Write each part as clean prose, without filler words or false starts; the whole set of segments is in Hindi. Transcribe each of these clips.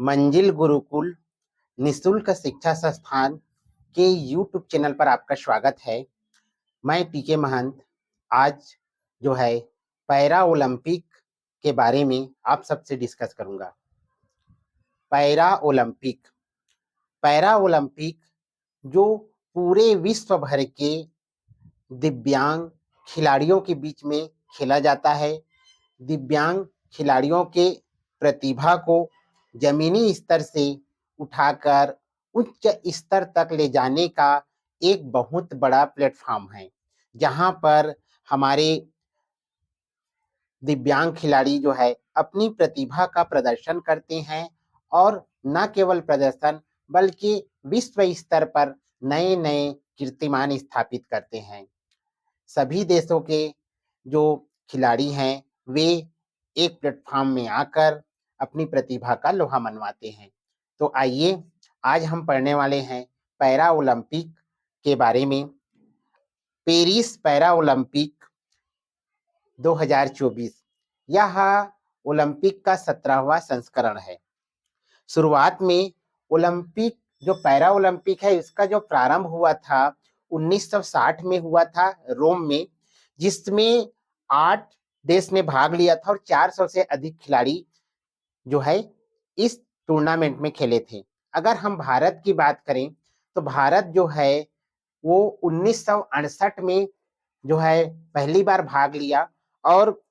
मंजिल गुरुकुल निशुल्क शिक्षा संस्थान के यूट्यूब चैनल पर आपका स्वागत है। मैं टीके महंत आज जो है पैरा ओलंपिक के बारे में आप सबसे डिस्कस करूंगा। पैरा ओलंपिक जो पूरे विश्व भर के दिव्यांग खिलाड़ियों के बीच में खेला जाता है। दिव्यांग खिलाड़ियों के प्रतिभा को जमीनी स्तर से उठाकर उच्च स्तर तक ले जाने का एक बहुत बड़ा प्लेटफॉर्म है, जहां पर हमारे दिव्यांग खिलाड़ी जो है अपनी प्रतिभा का प्रदर्शन करते हैं और न केवल प्रदर्शन बल्कि विश्व स्तर पर नए नए कीर्तिमान स्थापित करते हैं। सभी देशों के जो खिलाड़ी हैं वे एक प्लेटफॉर्म में आकर अपनी प्रतिभा का लोहा मनवाते हैं। तो आइए आज हम पढ़ने वाले हैं पैरा ओलंपिक के बारे में। पेरिस पैरा ओलंपिक 2024 यह ओलंपिक का 17वां संस्करण है। शुरुआत में ओलंपिक जो पैरा ओलंपिक है इसका जो प्रारंभ हुआ था 1960 में हुआ था रोम में, जिसमें 8 देश ने भाग लिया था और 400 से अधिक खिलाड़ी जो है इस टूर्नामेंट में खेले थे। अगर हम भारत की बात करें तो भारत जो है वो 1968 में जो है पहली बार भाग लिया और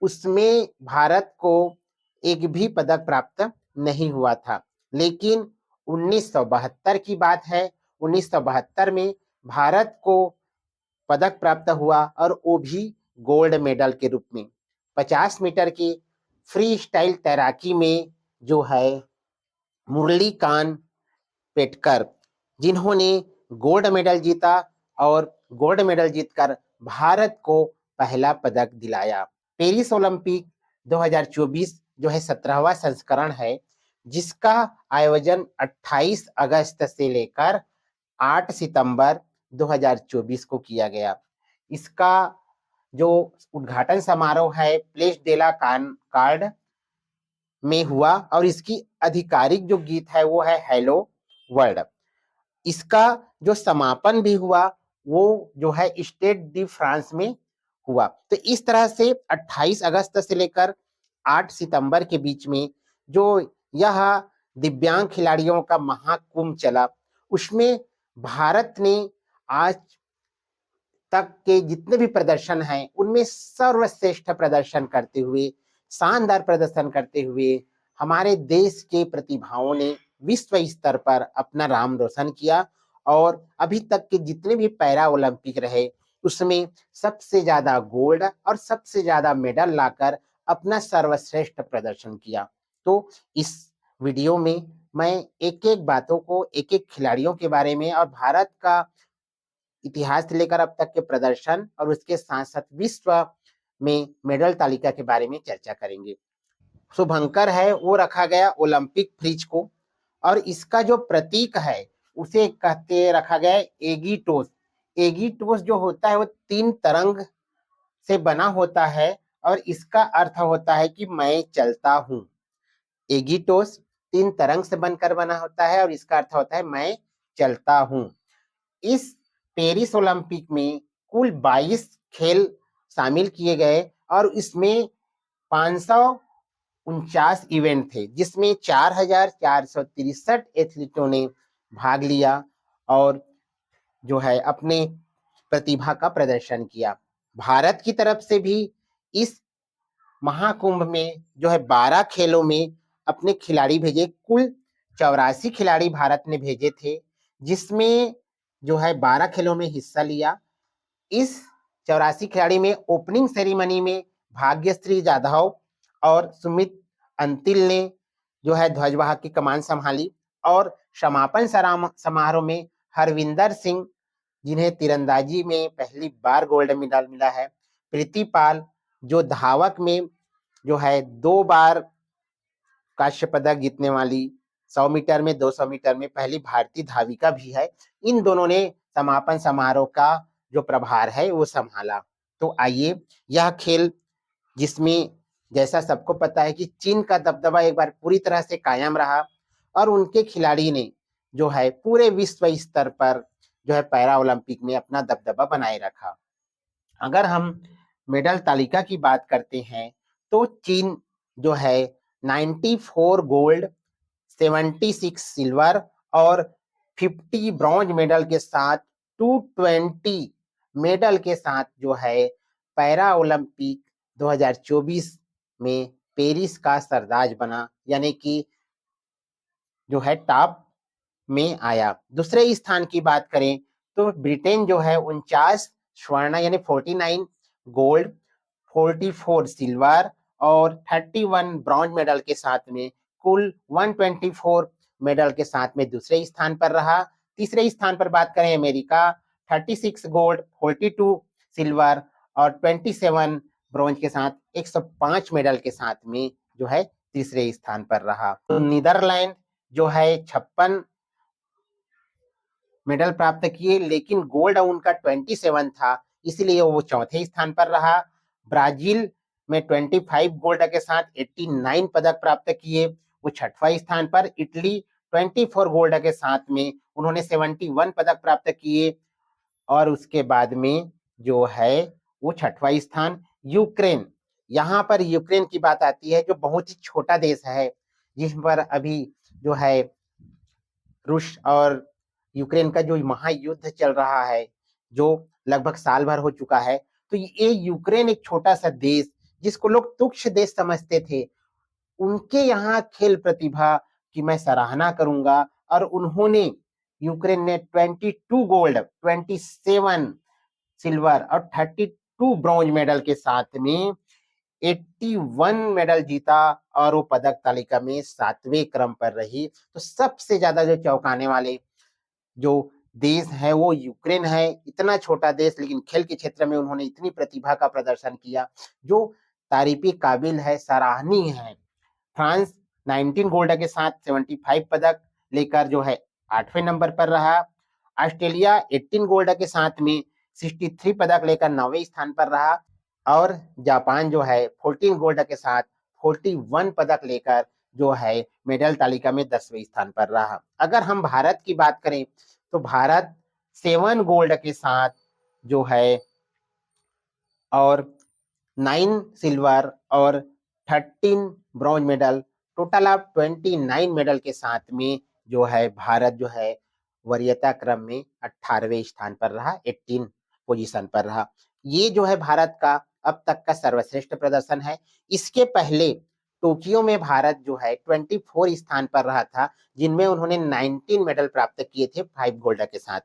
उसमें भारत को एक भी पदक प्राप्त नहीं हुआ था। लेकिन 1972 की बात है, 1972 में भारत को पदक प्राप्त हुआ और वो भी गोल्ड मेडल के रूप में। 50 मीटर की फ्री स्टाइल तैराकी में जो है मुरलीकांत पेटकर जिन्होंने गोल्ड मेडल जीता और गोल्ड मेडल जीतकर भारत को पहला पदक दिलाया। पेरिस ओलंपिक 2024 जो है 17वां संस्करण है, जिसका आयोजन 28 अगस्त से लेकर 8 सितंबर 2024 को किया गया। इसका जो उद्घाटन समारोह है प्लेस डेला कार्ड में हुआ और इसकी आधिकारिक जो गीत है वो है हेलो वर्ल्ड। इसका जो समापन भी हुआ वो जो है स्टेड डी फ्रांस में हुआ। तो इस तरह से 28 अगस्त से लेकर 8 सितंबर के बीच में जो यह दिव्यांग खिलाड़ियों का महाकुंभ चला, उसमें भारत ने आज तक के जितने भी प्रदर्शन हैं उनमें सर्वश्रेष्ठ प्रदर्शन करते हुए, शानदार प्रदर्शन करते हुए हमारे देश के प्रतिभाओं ने विश्व स्तर पर अपना नाम रोशन किया और अभी तक के जितने भी पैरा ओलंपिक रहे उसमें सबसे ज्यादा गोल्ड और सबसे ज्यादा मेडल लाकर अपना सर्वश्रेष्ठ प्रदर्शन किया। तो इस वीडियो में मैं एक एक बातों को, एक एक खिलाड़ियों के बारे में और भारत का इतिहास से लेकर अब तक के प्रदर्शन और उसके साथ साथ विश्व में मेडल तालिका के बारे में चर्चा करेंगे। शुभंकर है वो रखा गया ओलंपिक फ्रिज को और इसका जो प्रतीक है उसे कहते रखा गया एगीटोस। एगीटोस जो होता है वो 3 तरंग से बना होता है और इसका अर्थ होता है कि मैं चलता हूं। एगीटोस 3 तरंग से बनकर बना होता है और इसका अर्थ होता है मैं चलता हूं। इस पेरिस ओलंपिक में कुल 22 खेल शामिल किए गए और इसमें 549 इवेंट थे, जिसमें 4463 एथलीटों ने भाग लिया और जो है अपने प्रतिभा का प्रदर्शन किया। भारत की तरफ से भी इस महाकुंभ में जो है 12 खेलों में अपने खिलाड़ी भेजे। कुल 84 खिलाड़ी भारत ने भेजे थे, जिसमें जो है 12 खेलों में हिस्सा लिया। इस 84 खिलाड़ी में ओपनिंग सेरेमनी में भाग्यश्री जाधव और सुमित अंतिल ने जो है ध्वजवाहक की कमान संभाली और समापन समारोह में हरविंदर सिंह जिन्हें तीरंदाजी में पहली बार गोल्ड मेडल मिला है, प्रीति पाल जो धावक में जो है 2 बार कांस्य पदक जीतने वाली, 100 मीटर में 200 मीटर में पहली भारतीय धाविका भी है, इन दोनों ने समापन समारोह का जो प्रभार है वो संभाला। तो आइए यह खेल जिसमें जैसा सबको पता है कि चीन का दबदबा एक बार पूरी तरह से कायम रहा और उनके खिलाड़ी ने जो है पूरे विश्व स्तर पर जो है पैरा ओलंपिक में अपना दबदबा बनाए रखा। अगर हम मेडल तालिका की बात करते हैं तो चीन जो है 94 गोल्ड, 76 सिल्वर और 50 ब्रॉन्ज मेडल के साथ 220 मेडल के साथ जो है पैरा ओलंपिक 2024 में पेरिस का सरताज बना, यानी कि जो है टॉप में आया। दूसरे स्थान की बात करें तो ब्रिटेन जो है 49 स्वर्ण यानी 49 गोल्ड, 44 सिल्वर और 31 ब्रॉन्ज मेडल के साथ में कुल 124 मेडल के साथ में दूसरे स्थान पर रहा। तीसरे स्थान पर बात करें अमेरिका 36 गोल्ड, 42 सिल्वर और 27 ब्रॉन्ज के साथ 105 मेडल के साथ में जो है तीसरे स्थान पर रहा। तो नीदरलैंड जो है 56 मेडल प्राप्त किए, लेकिन गोल्ड उनका 27 था, इसलिए वो चौथे स्थान पर रहा। ब्राजील में 25 गोल्ड के साथ 89 पदक प्राप्त किए, वो छठवां स्थान पर। इटली 24 गोल्ड के साथ में उन्होंने 71 पदक प्राप्त किए और उसके बाद में जो है वो छठवां स्थान। यूक्रेन, यहाँ पर यूक्रेन की बात आती है जो बहुत ही छोटा देश है, जिस पर अभी जो है रूस और यूक्रेन का जो महायुद्ध चल रहा है, जो लगभग साल भर हो चुका है। तो ये यूक्रेन एक छोटा सा देश, जिसको लोग तुच्छ देश समझते थे, उनके यहाँ खेल प्रतिभा की मैं सराहना करूंगा। और उन्होंने यूक्रेन ने 22 गोल्ड, 27 सिल्वर और 32 ब्रॉन्ज मेडल के साथ में 81 मेडल जीता और वो पदक तालिका में 7वें क्रम पर रही। तो सबसे ज्यादा जो चौंकाने वाले जो देश है वो यूक्रेन है। इतना छोटा देश, लेकिन खेल के क्षेत्र में उन्होंने इतनी प्रतिभा का प्रदर्शन किया जो तारीफी काबिल है, सराहनीय है। फ्रांस 19 गोल्ड के साथ 75 पदक लेकर जो है 8वें नंबर पर रहा। ऑस्ट्रेलिया 18 गोल्ड के साथ में 63 पदक लेकर 9वें स्थान पर रहा। और जापान जो है 14 गोल्ड के साथ 41 पदक लेकर जो है मेडल तालिका में 10वें स्थान पर रहा। अगर हम भारत की बात करें तो भारत 7 गोल्ड के साथ जो है और 9 सिल्वर और 13 bronze medal, total of 29 medal के साथ में जो है भारत जो है वरीयता क्रम में 18वें स्थान पर रहा, 18 पोजीशन पर रहा। ये जो है भारत का अब तक का सर्वश्रेष्ठ प्रदर्शन है। इसके पहले टोक्यो में भारत जो है 24 स्थान पर रहा था, जिनमें उन्होंने 19 मेडल प्राप्त किए थे 5 गोल्ड के साथ।